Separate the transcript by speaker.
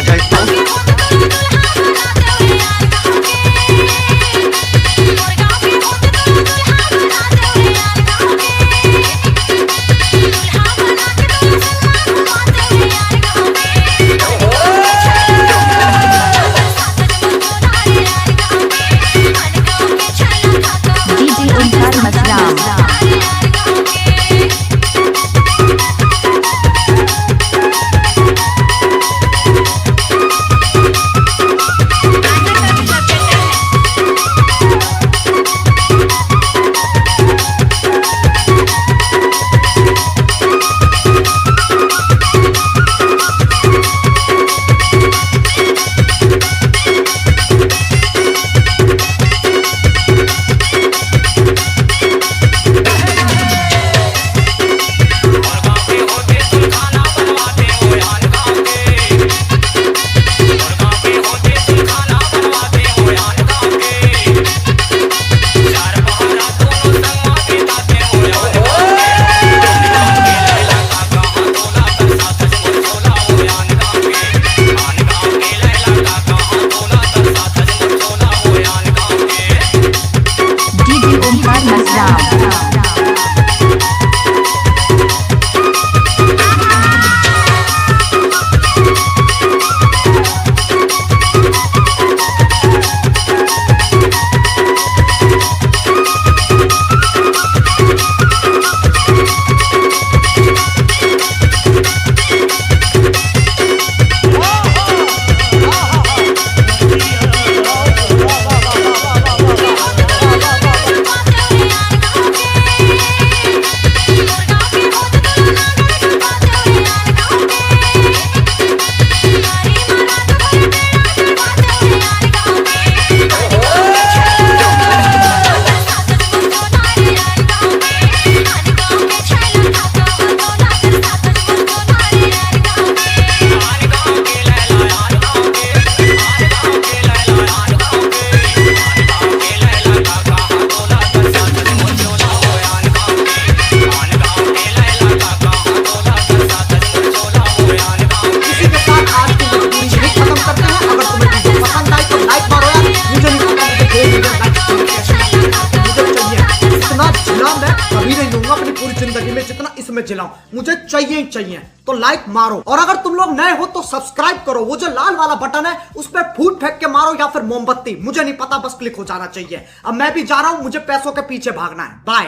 Speaker 1: जाए तो
Speaker 2: DJ Omkar Masram. DJ Omkar Masram.
Speaker 3: जिंदगी में जितना इसमें जिलाऊं मुझे चाहिए ही चाहिए, तो लाइक मारो। और अगर तुम लोग नए हो तो सब्सक्राइब करो। वो जो लाल वाला बटन है उस पर फूट फेंक के मारो या फिर मोमबत्ती, मुझे नहीं पता, बस क्लिक हो जाना चाहिए। अब मैं भी जा रहा हूं, मुझे पैसों के पीछे भागना है। बाय।